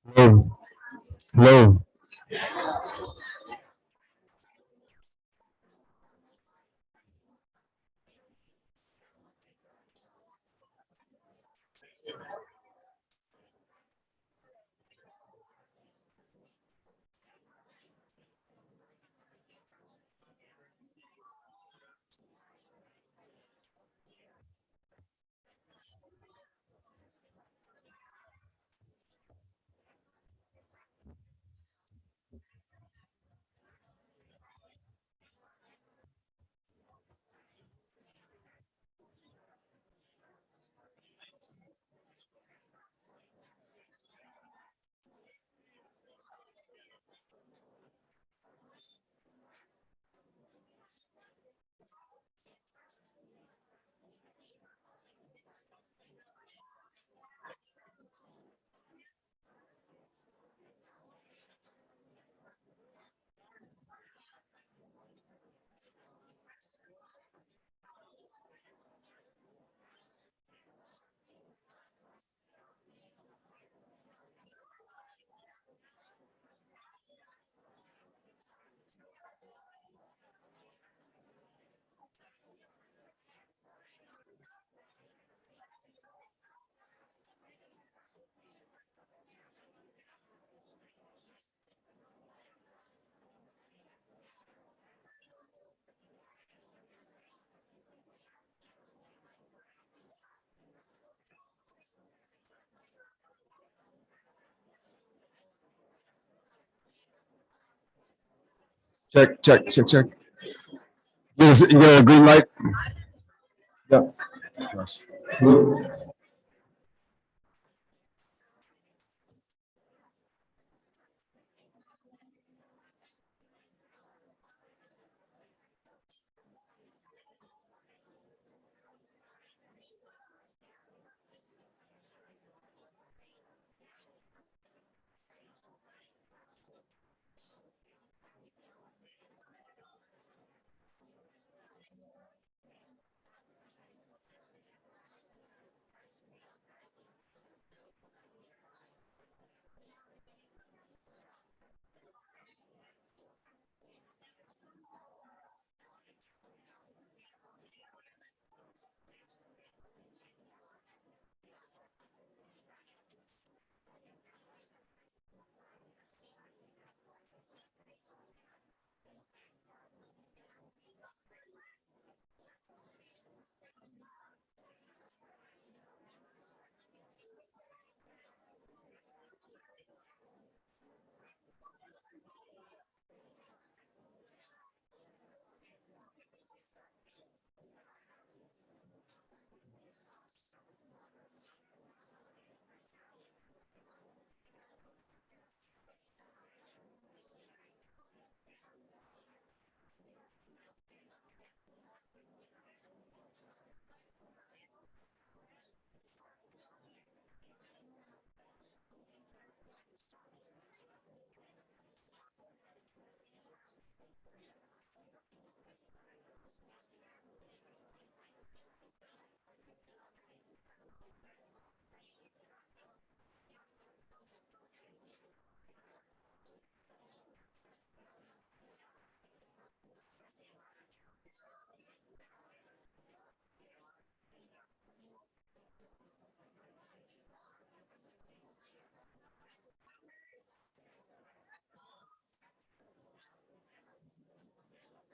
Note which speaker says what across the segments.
Speaker 1: Hello. Hello. Check, check, check, check. You get a green light? Yeah. Yes.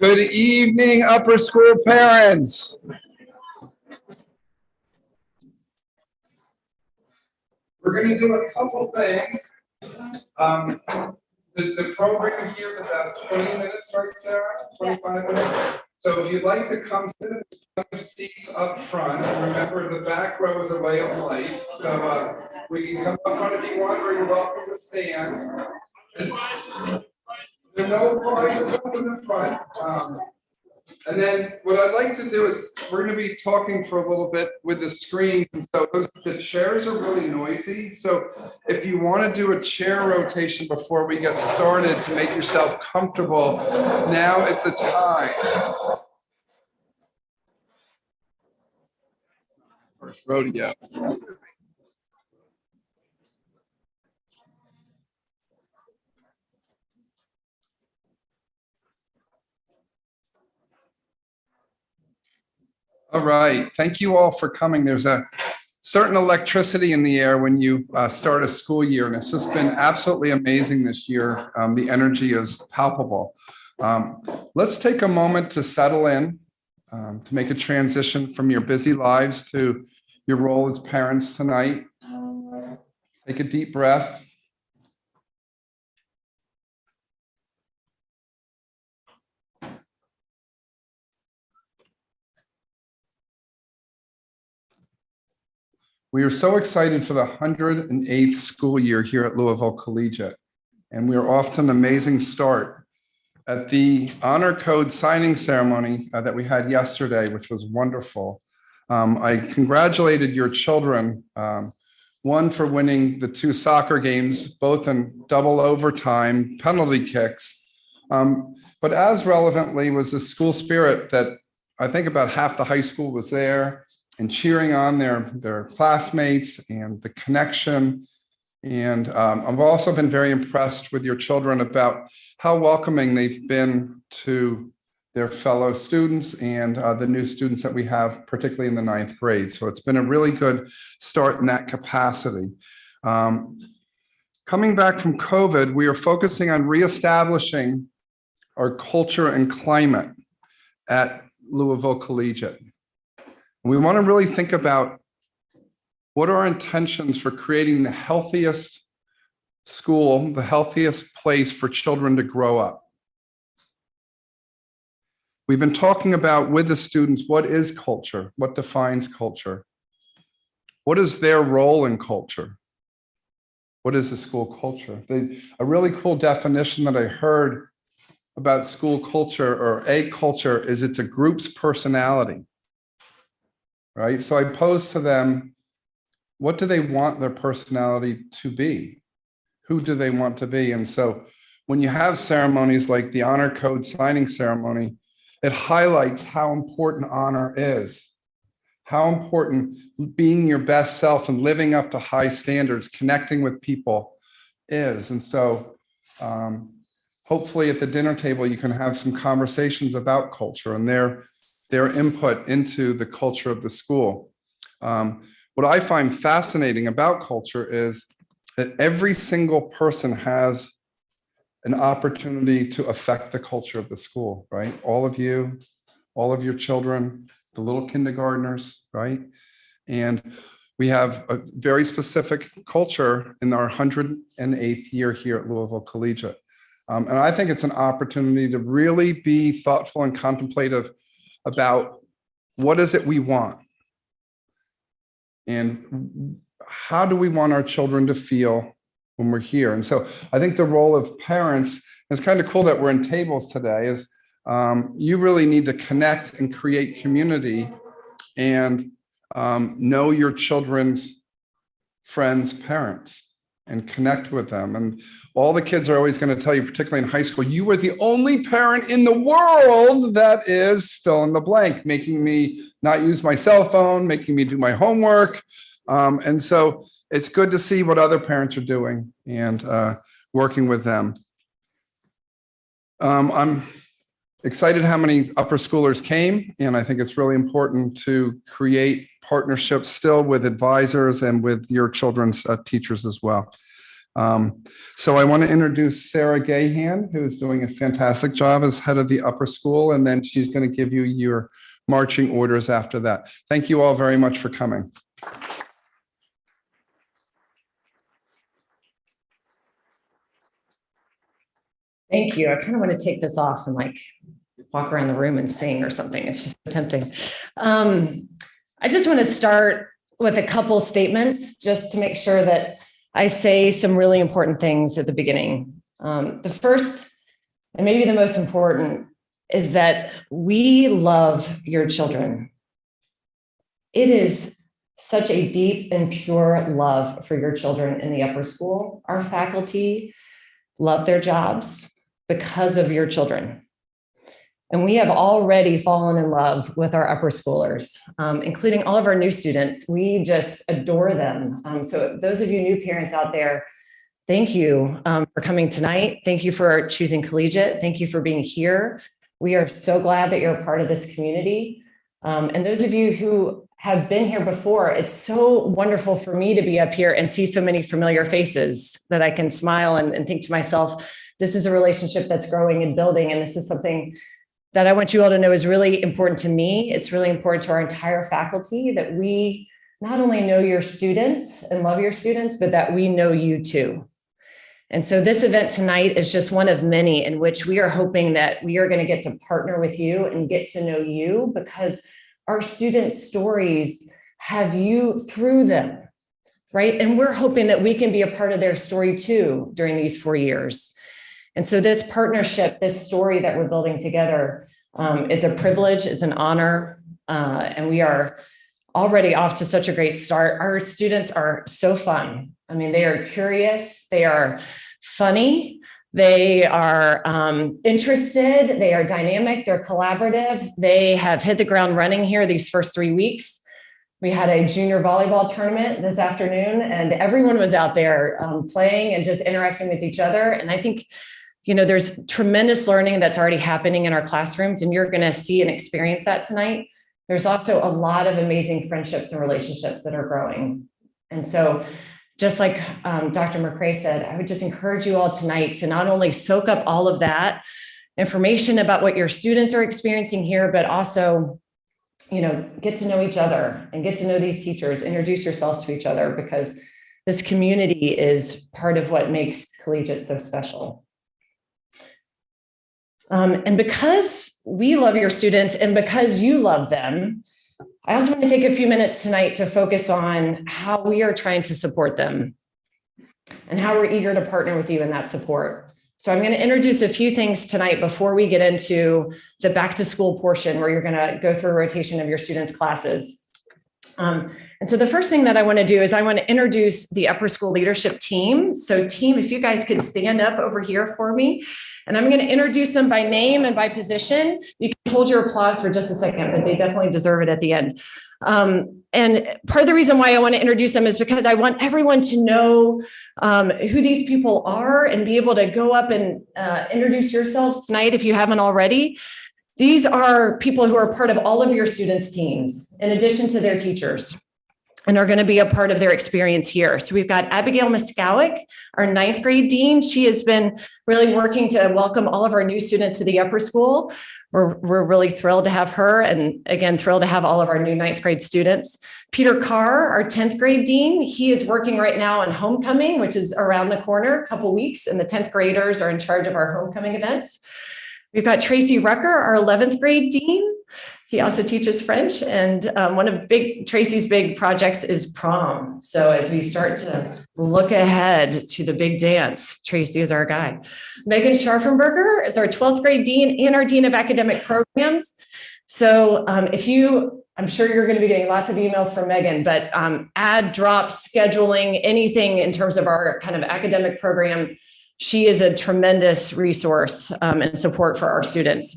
Speaker 1: Good evening, upper school parents. We're going to do a couple things. Um, the program here is about 20 minutes, right, Sarah? 25 minutes. So if you'd like to come sit in the seats up front, remember the back row is a way of life. So we can come up front if you want, or you're welcome to stand. There are no prizes up in the front. And then what I'd like to do is we're going to be talking for a little bit with the screens, and so the chairs are really noisy. So if you want to do a chair rotation before we get started to make yourself comfortable, now is the time. First rodeo. All right, thank you all for coming. There's a certain electricity in the air when you start a school year, and it's just been absolutely amazing this year. The energy is palpable. Let's take a moment to settle in, to make a transition from your busy lives to your role as parents tonight. Take a deep breath. We are so excited for the 108th school year here at Louisville Collegiate, and we are off to an amazing start. At the honor code signing ceremony that we had yesterday, which was wonderful, I congratulated your children, one for winning the 2 soccer games, both in double overtime penalty kicks, but as relevantly was the school spirit that I think about half the high school was there and cheering on their classmates and the connection. And I've also been very impressed with your children about how welcoming they've been to their fellow students and the new students that we have, particularly in the 9th grade. So it's been a really good start in that capacity. Coming back from COVID, we are focusing on reestablishing our culture and climate at Louisville Collegiate. We want to really think about what are our intentions for creating the healthiest school, the healthiest place for children to grow up. We've been talking about with the students, what is culture? What defines culture? What is their role in culture? What is the school culture? A really cool definition that I heard about school culture or a culture is it's a group's personality. Right? So I posed to them, what do they want their personality to be? Who do they want to be? And so when you have ceremonies like the honor code signing ceremony, it highlights how important honor is, how important being your best self and living up to high standards, connecting with people is. And so hopefully at the dinner table, you can have some conversations about culture and their input into the culture of the school. What I find fascinating about culture is that every single person has an opportunity to affect the culture of the school, right? All of you, all of your children, the little kindergartners, right? And we have a very specific culture in our 108th year here at Louisville Collegiate. And I think it's an opportunity to really be thoughtful and contemplative about what is it we want and how do we want our children to feel when we're here. And so I think the role of parents, it's kind of cool that we're in tables today, is you really need to connect and create community and know your children's friends' parents and connect with them. And all the kids are always going to tell you, particularly in high school, you are the only parent in the world that is fill in the blank, making me not use my cell phone, making me do my homework. And so it's good to see what other parents are doing and working with them. I'm excited how many upper schoolers came, and I think it's really important to create partnerships still with advisors and with your children's teachers as well. So I want to introduce Sarah Gahan, who is doing a fantastic job as head of the upper school, and then she's going to give you your marching orders after that. Thank you all very much for coming.
Speaker 2: Thank you. I kind of want to take this off and like walk around the room and sing or something. It's just so tempting. I just want to start with a couple statements just to make sure that I say some really important things at the beginning. The first, and maybe the most important, is that we love your children. It is such a deep and pure love for your children in the upper school. Our faculty love their jobs because of your children. And we have already fallen in love with our upper schoolers, including all of our new students. We just adore them. So those of you new parents out there, thank you for coming tonight. Thank you for choosing Collegiate. Thank you for being here. We are so glad that you're a part of this community. And those of you who have been here before, it's so wonderful for me to be up here and see so many familiar faces that I can smile and think to myself, this is a relationship that's growing and building. And this is something that I want you all to know is really important to me. It's really important to our entire faculty that we not only know your students and love your students, but that we know you too. And so this event tonight is just one of many in which we are hoping that we are going to get to partner with you and get to know you, because our students' stories have you through them, right? And we're hoping that we can be a part of their story too during these 4 years. And so this partnership, this story that we're building together is a privilege, it's an honor, and we are already off to such a great start. Our students are so fun. I mean, they are curious, they are funny, they are interested, they are dynamic, they're collaborative. They have hit the ground running here these first 3 weeks. We had a junior volleyball tournament this afternoon, and everyone was out there playing and just interacting with each other. And I think, you know, there's tremendous learning that's already happening in our classrooms, and you're going to see and experience that tonight. There's also a lot of amazing friendships and relationships that are growing. And so just like Dr. McRae said, I would just encourage you all tonight to not only soak up all of that information about what your students are experiencing here, but also, you know, get to know each other and get to know these teachers, introduce yourselves to each other, because this community is part of what makes collegiate so special. And because we love your students and because you love them, I also want to take a few minutes tonight to focus on how we are trying to support them and how we're eager to partner with you in that support. So I'm going to introduce a few things tonight before we get into the back to school portion where you're going to go through a rotation of your students' classes. And so the first thing that I want to do is I want to introduce the upper school leadership team. So team, if you guys could stand up over here for me, and I'm going to introduce them by name and by position. You can hold your applause for just a second, but they definitely deserve it at the end. And part of the reason why I want to introduce them is because I want everyone to know who these people are and be able to go up and introduce yourselves tonight if you haven't already. These are people who are part of all of your students' teams, in addition to their teachers, and are going to be a part of their experience here. So we've got Abigail Miskowick, our 9th grade dean. She has been really working to welcome all of our new students to the upper school. We're really thrilled to have her, and again, thrilled to have all of our new 9th grade students. Peter Carr, our 10th grade dean. He is working right now on homecoming, which is around the corner, a couple weeks, and the 10th graders are in charge of our homecoming events. We've got Tracy Rucker, our 11th grade dean. He also teaches French, and one of Tracy's big projects is prom. So as we start to look ahead to the big dance, Tracy is our guy. Megan Scharfenberger is our 12th grade dean and our dean of academic programs. So I'm sure you're going to be getting lots of emails from Megan, but add, drop, scheduling, anything in terms of our kind of academic program, she is a tremendous resource and support for our students.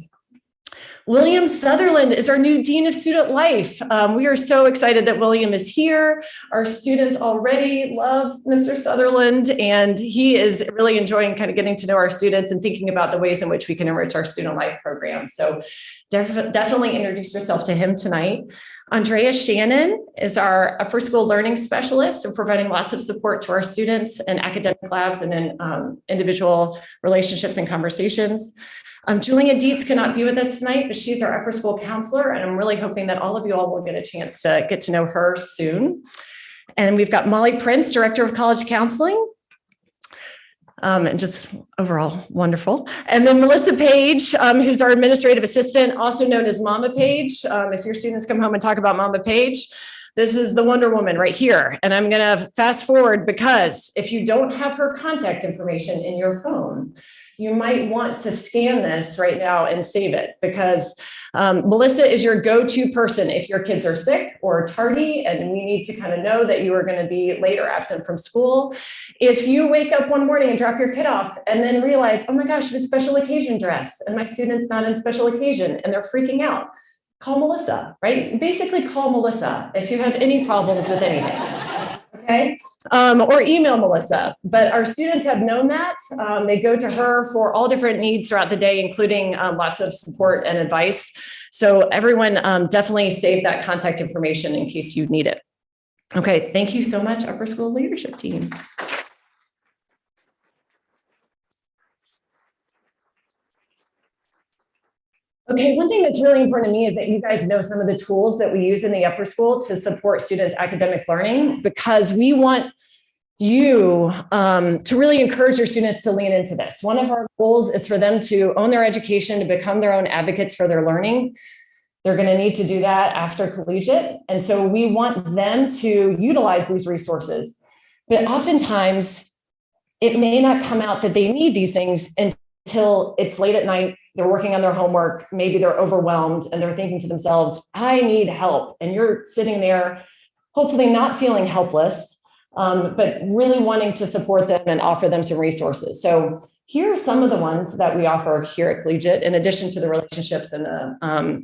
Speaker 2: William Sutherland is our new Dean of Student Life. We are so excited that William is here. Our students already love Mr. Sutherland, and he is really enjoying kind of getting to know our students and thinking about the ways in which we can enrich our student life program. So definitely introduce yourself to him tonight. Andrea Shannon is our upper school learning specialist and providing lots of support to our students in academic labs and in individual relationships and conversations. Julia Dietz cannot be with us tonight, but she's our upper school counselor, and I'm really hoping that all of you all will get a chance to get to know her soon. And we've got Molly Prince, Director of College Counseling, and just overall wonderful. And then Melissa Page, who's our administrative assistant, also known as Mama Page. If your students come home and talk about Mama Page, this is the Wonder Woman right here. And I'm going to fast forward because if you don't have her contact information in your phone, you might want to scan this right now and save it, because Melissa is your go-to person if your kids are sick or tardy and we need to kind of know that you are going to be late or absent from school. If you wake up one morning and drop your kid off and then realize, oh my gosh, it was special occasion dress and my student's not in special occasion and they're freaking out, call Melissa, right? Basically call Melissa if you have any problems with anything. okay? Or email Melissa. But our students have known that. They go to her for all different needs throughout the day, including lots of support and advice. So everyone definitely save that contact information in case you need it. Okay, thank you so much, upper school leadership team. Okay, one thing that's really important to me is that you guys know some of the tools that we use in the upper school to support students' academic learning, because we want you to really encourage your students to lean into this. One of our goals is for them to own their education, to become their own advocates for their learning. They're going to need to do that after collegiate. And so we want them to utilize these resources. But oftentimes, it may not come out that they need these things until it's late at night. They're working on their homework, maybe they're overwhelmed and they're thinking to themselves, I need help. And you're sitting there, hopefully not feeling helpless, but really wanting to support them and offer them some resources. So here are some of the ones that we offer here at Collegiate, in addition to the relationships and the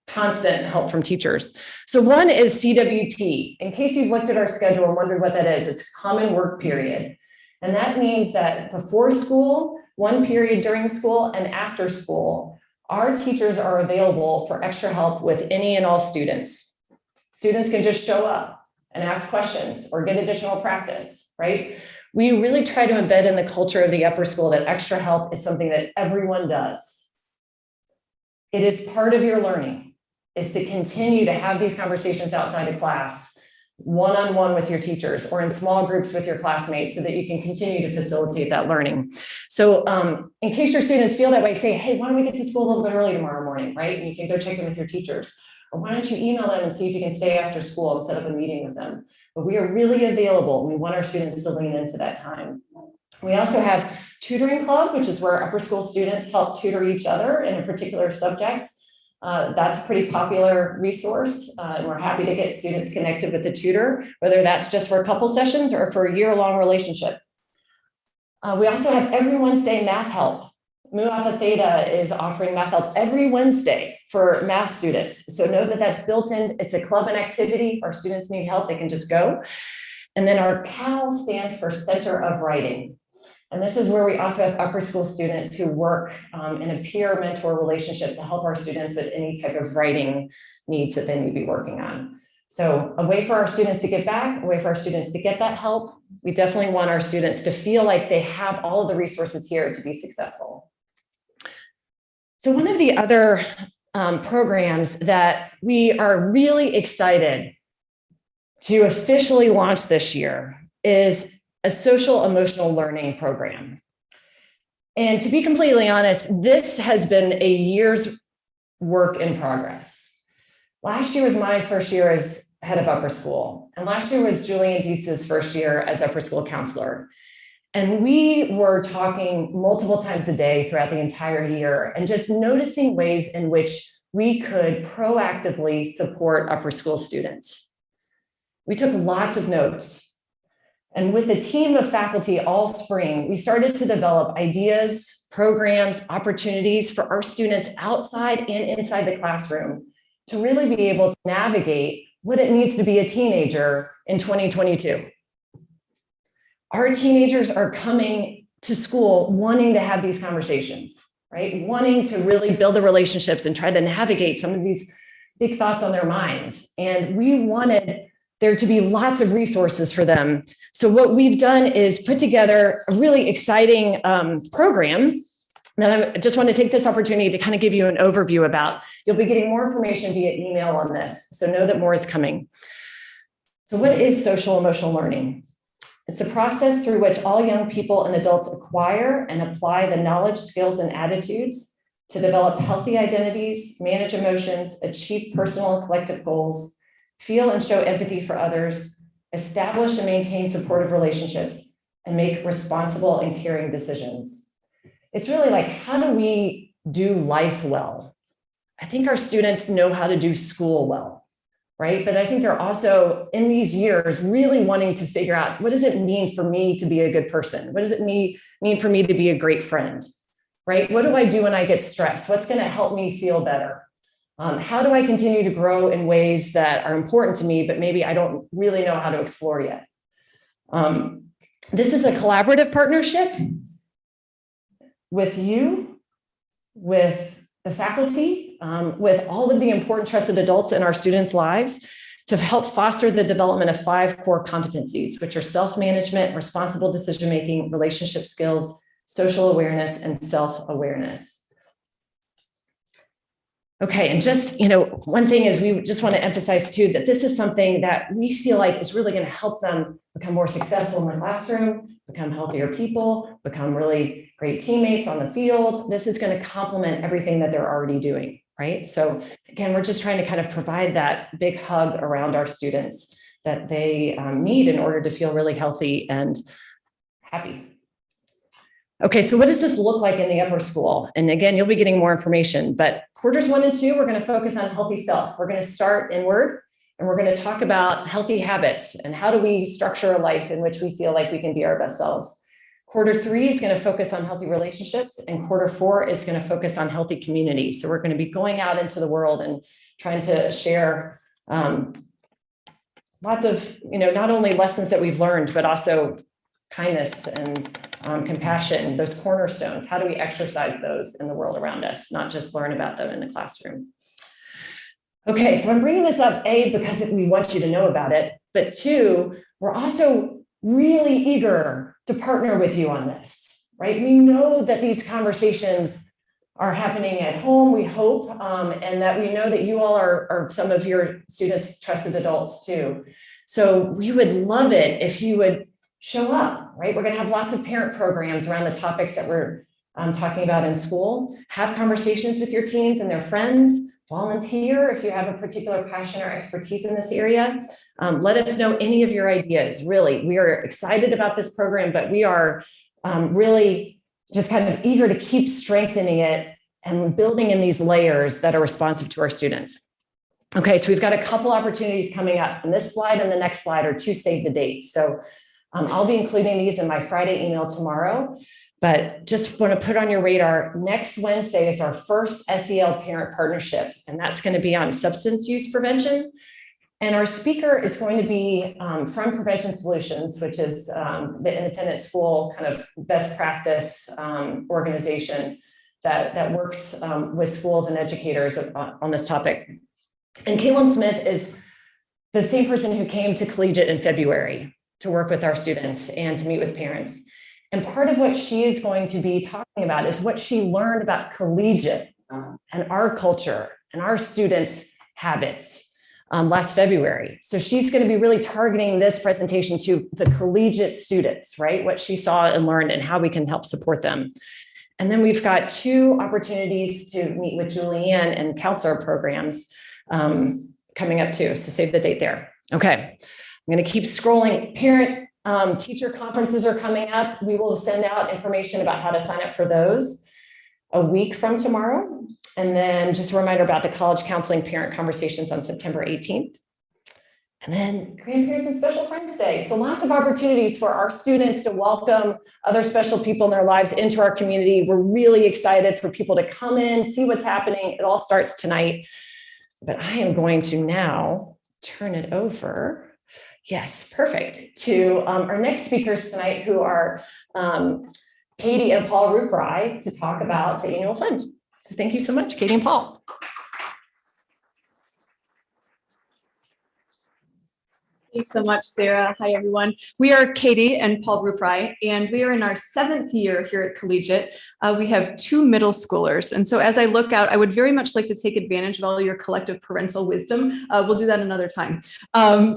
Speaker 2: constant help from teachers. So one is CWP. In case you've looked at our schedule and wondered what that is, it's common work period. And that means that before school, one period during school, and after school, our teachers are available for extra help with any and all students. Students can just show up and ask questions or get additional practice, right? We really try to embed in the culture of the upper school that extra help is something that everyone does. It is part of your learning, is to continue to have these conversations outside of class, one-on-one with your teachers or in small groups with your classmates, so that you can continue to facilitate that learning. So in case your students feel that way, say, hey, why don't we get to school a little bit early tomorrow morning, right? And you can go check in with your teachers. Or why don't you email them and see if you can stay after school and set up a meeting with them? But we are really available. We want our students to lean into that time. We also have Tutoring Club, which is where upper school students help tutor each other in a particular subject. That's a pretty popular resource, and we're happy to get students connected with the tutor, whether that's just for a couple sessions or for a year-long relationship. We also have every Wednesday math help. Mu Alpha Theta is offering math help every Wednesday for math students. So know that that's built in. It's a club and activity. If our students need help, they can just go. And then our CAL stands for Center of Writing. And this is where we also have upper school students who work in a peer mentor relationship to help our students with any type of writing needs that they may be working on. So a way for our students to get back, a way for our students to get that help. We definitely want our students to feel like they have all of the resources here to be successful. So one of the other programs that we are really excited to officially launch this year is a social emotional learning program. And to be completely honest, this has been a year's work in progress. Last year was my first year as head of upper school. And last year was Julian Dietz's first year as upper school counselor. And we were talking multiple times a day throughout the entire year and just noticing ways in which we could proactively support upper school students. We took lots of notes. And with a team of faculty all spring, we started to develop ideas, programs, opportunities for our students outside and inside the classroom to really be able to navigate what it means to be a teenager in 2022. Our teenagers are coming to school wanting to have these conversations, right? Wanting to really build the relationships and try to navigate some of these big thoughts on their minds. And we wanted there to be lots of resources for them. So what we've done is put together a really exciting program that I just want to take this opportunity to kind of give you an overview about. You'll be getting more information via email on this, so know that more is coming. So what is social emotional learning? It's the process through which all young people and adults acquire and apply the knowledge, skills, and attitudes to develop healthy identities, manage emotions, achieve personal and collective goals, feel and show empathy for others, establish and maintain supportive relationships, and make responsible and caring decisions. It's really like, how do we do life well? I think our students know how to do school well, right? But I think they're also in these years really wanting to figure out, what does it mean for me to be a good person? What does it mean for me to be a great friend, right? What do I do when I get stressed? What's going to help me feel better? How do I continue to grow in ways that are important to me, but maybe I don't really know how to explore yet? This is a collaborative partnership with you, with the faculty, with all of the important trusted adults in our students' lives to help foster the development of 5 core competencies, which are self-management, responsible decision-making, relationship skills, social awareness, and self-awareness. Okay, and just, one thing is we just want to emphasize too, that this is something that we feel like is really going to help them become more successful in the classroom, become healthier people, become really great teammates on the field. This is going to complement everything that they're already doing, right? So again, we're just trying to kind of provide that big hug around our students that they need in order to feel really healthy and happy. Okay, so what does this look like in the upper school? And again, you'll be getting more information, but quarters 1 and 2, we're going to focus on healthy self. We're going to start inward, and we're going to talk about healthy habits and how do we structure a life in which we feel like we can be our best selves. Quarter 3 is going to focus on healthy relationships, and quarter 4 is going to focus on healthy community. So we're going to be going out into the world and trying to share lots of, not only lessons that we've learned, but also kindness and compassion, those cornerstones. How do we exercise those in the world around us, not just learn about them in the classroom? Okay, so I'm bringing this up, A, because we want you to know about it, but 2, we're also really eager to partner with you on this, right? We know that these conversations are happening at home, we hope, and that we know that you all are some of your students' trusted adults too. So we would love it if you would show up, right? We're going to have lots of parent programs around the topics that we're talking about in school. Have conversations with your teens and their friends. Volunteer if you have a particular passion or expertise in this area. Let us know any of your ideas. Really, we are excited about this program, but we are really just kind of eager to keep strengthening it and building in these layers that are responsive to our students. Okay, so we've got a couple opportunities coming up, and this slide and the next slide are 2 save the dates. So I'll be including these in my Friday email tomorrow, but just want to put on your radar, next Wednesday is our first SEL parent partnership, and that's going to be on substance use prevention. And our speaker is going to be from Prevention Solutions, which is the independent school kind of best practice organization that works with schools and educators on this topic. And Caitlin Smith is the same person who came to Collegiate in February to work with our students and to meet with parents. And part of what she is going to be talking about is what she learned about Collegiate and our culture and our students' habits last February. So she's going to be really targeting this presentation to the Collegiate students, right? What she saw and learned and how we can help support them. And then we've got 2 opportunities to meet with Julianne and counselor programs coming up too. So save the date there. Okay. I'm going to keep scrolling. Parent teacher conferences are coming up. We will send out information about how to sign up for those a week from tomorrow. And then just a reminder about the college counseling parent conversations on September 18th. And then Grandparents and Special Friends Day. So lots of opportunities for our students to welcome other special people in their lives into our community. We're really excited for people to come in, see what's happening. It all starts tonight. But I am going to now turn it over. Yes, perfect. To our next speakers tonight, who are Katie and Paul Ruprai, to talk about the annual fund. So thank you so much, Katie and Paul.
Speaker 3: Thanks so much, Sarah. Hi, everyone. We are Katie and Paul Ruprai, and we are in our 7th year here at Collegiate. We have 2 middle schoolers. And so as I look out, I would very much like to take advantage of all your collective parental wisdom. We'll do that another time.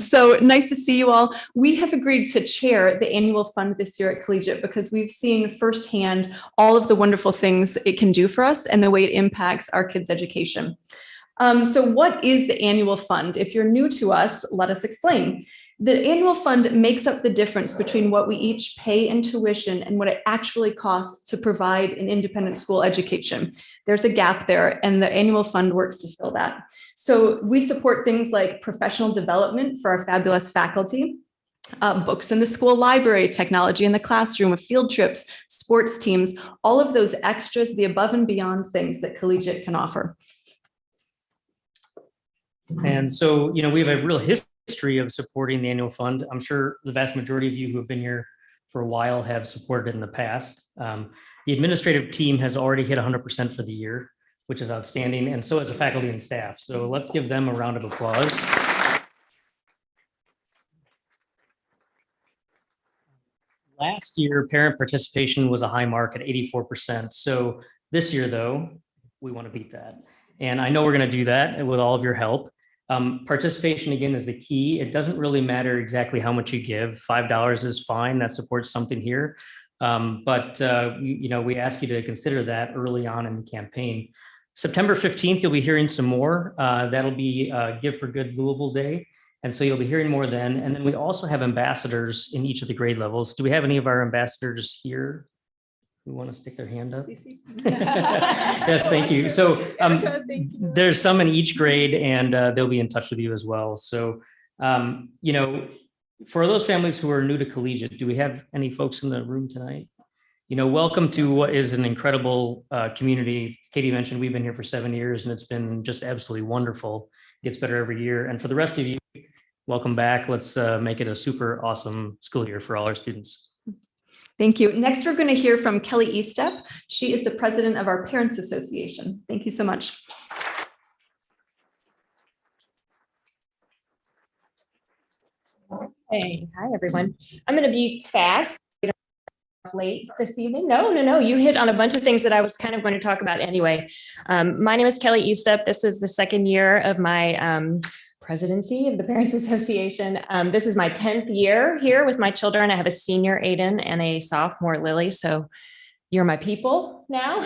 Speaker 3: So nice to see you all. We have agreed to chair the annual fund this year at Collegiate because we've seen firsthand all of the wonderful things it can do for us and the way it impacts our kids' education. So what is the annual fund? If you're new to us, let us explain. The annual fund makes up the difference between what we each pay in tuition and what it actually costs to provide an independent school education. There's a gap there, and the annual fund works to fill that. So we support things like professional development for our fabulous faculty, books in the school library, technology in the classroom, field trips, sports teams, all of those extras, the above and beyond things that Collegiate can offer.
Speaker 4: And so, we have a real history of supporting the annual fund. I'm sure the vast majority of you who have been here for a while have supported it in the past. The administrative team has already hit 100% for the year, which is outstanding, and so has the faculty and staff. So let's give them a round of applause. Last year, parent participation was a high mark at 84%. So this year, though, we want to beat that. And I know we're going to do that with all of your help. Participation, again, is the key. It doesn't really matter exactly how much you give. $5 is fine. That supports something here. But we ask you to consider that early on in the campaign. September 15th, you'll be hearing some more. That'll be Give for Good Louisville Day. And so you'll be hearing more then. And then we also have ambassadors in each of the grade levels. Do we have any of our ambassadors here who want to stick their hand up? Yes, thank you. So there's some in each grade, and they'll be in touch with you as well. So, for those families who are new to collegiate, do we have any folks in the room tonight? Welcome to what is an incredible community. As Katie mentioned, we've been here for 7 years, and it's been just absolutely wonderful. It gets better every year. And for the rest of you, welcome back. Let's make it a super awesome school year for all our students.
Speaker 3: Thank you. Next, we're going to hear from Kelly Estep. She is the president of our Parents Association. Thank you so much.
Speaker 5: Hey, hi everyone. I'm going to be fast. Late this evening. No. You hit on a bunch of things that I was kind of going to talk about anyway. My name is Kelly Estep. This is the second year of my presidency of the Parents Association. This is my 10th year here with my children. I have a senior, Aiden, and a sophomore, Lily. So you're my people now.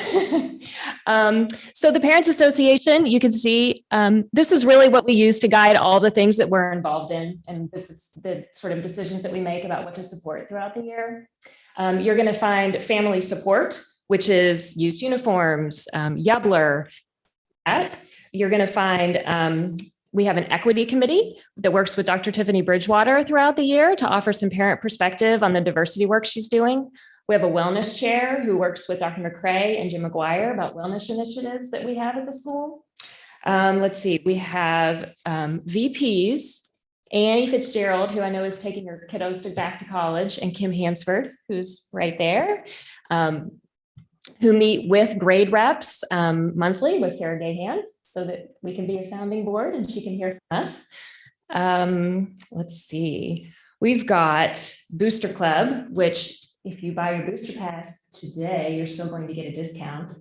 Speaker 5: So the Parents Association, you can see, this is really what we use to guide all the things that we're involved in. And this is the sort of decisions that we make about what to support throughout the year. You're going to find family support, which is used uniforms, Yubler. You're going to find we have an equity committee that works with Dr. Tiffany Bridgewater throughout the year to offer some parent perspective on the diversity work she's doing. We have a wellness chair who works with Dr. McCrae and Jim McGuire about wellness initiatives that we have at the school. Let's see, we have VPs. Annie Fitzgerald, who I know is taking her kiddos back to college, and Kim Hansford, who's right there, who meet with grade reps monthly with Sarah Gahan so that we can be a sounding board and she can hear from us. Let's see, we've got Booster Club, which if you buy your booster pass today, you're still going to get a discount.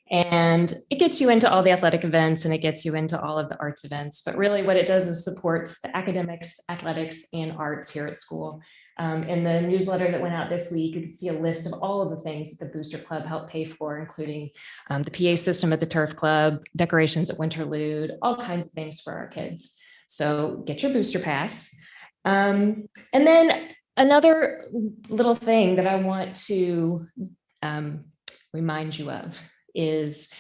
Speaker 5: And it gets you into all the athletic events and it gets you into all of the arts events. But really what it does is supports the academics, athletics, and arts here at school. In the newsletter that went out this week, you can see a list of all of the things that the Booster Club helped pay for, including the PA system at the Turf Club, decorations at Winterlude, all kinds of things for our kids. So get your booster pass. And then another little thing that I want to remind you of is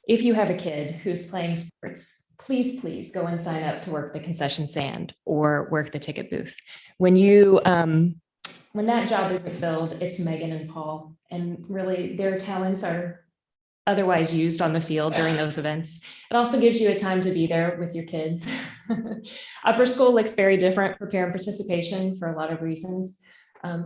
Speaker 5: if you have a kid who's playing sports, please go and sign up to work the concession stand or work the ticket booth. When that job isn't filled, it's Megan and Paul, and really their talents are otherwise used on the field during those events. It also gives you a time to be there with your kids. Upper school looks very different for parent participation for a lot of reasons.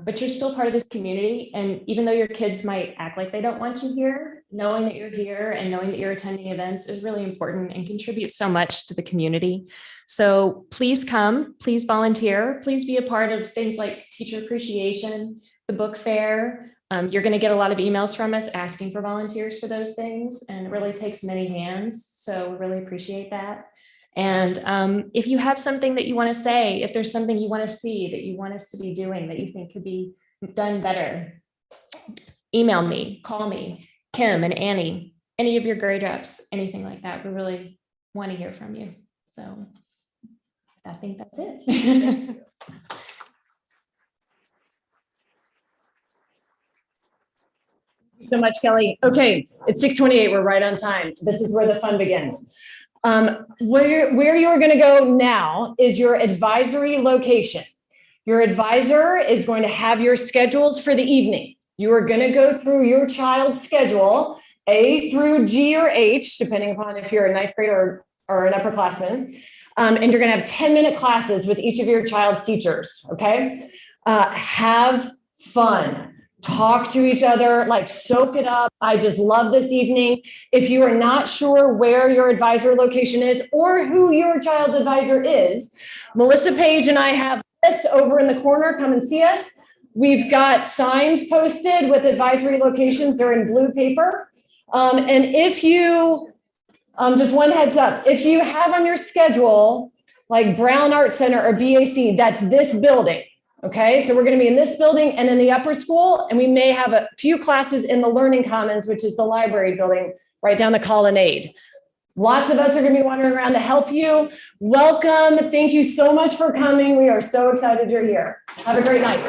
Speaker 5: But you're still part of this community. And even though your kids might act like they don't want you here, knowing that you're here and knowing that you're attending events is really important and contributes so much to the community. So please come, please volunteer, please be a part of things like teacher appreciation, the book fair. You're going to get a lot of emails from us asking for volunteers for those things, and it really takes many hands. So we really appreciate that. And if you have something that you want to say, if there's something you want to see that you want us to be doing that you think could be done better, email me, call me, Kim and Annie, any of your grade reps, anything like that. We really want to hear from you. So I think that's it.
Speaker 6: Thank you so much, Kelly. Okay, it's 6:28. We're right on time. This is where the fun begins. Where you're going to go now is your advisory location. Your advisor is going to have your schedules for the evening. You are going to go through your child's schedule, A through G or H, depending upon if you're a ninth grader or an upperclassman. And you're going to have 10-minute classes with each of your child's teachers. Okay. Have fun. Talk to each other, like soak it up. I just love this evening. If you are not sure where your advisor location is or who your child's advisor is, Melissa Page and I have this over in the corner. Come and see us. We've got signs posted with advisory locations. They're in blue paper. And if you, just one heads up, if you have on your schedule, like Brown Art Center or BAC, that's this building. Okay, so we're going to be in this building and in the upper school, and we may have a few classes in the Learning Commons, which is the library building right down the colonnade. Lots of us are going to be wandering around to help you. Welcome. Thank you so much for coming. We are so excited you're here. Have a great night.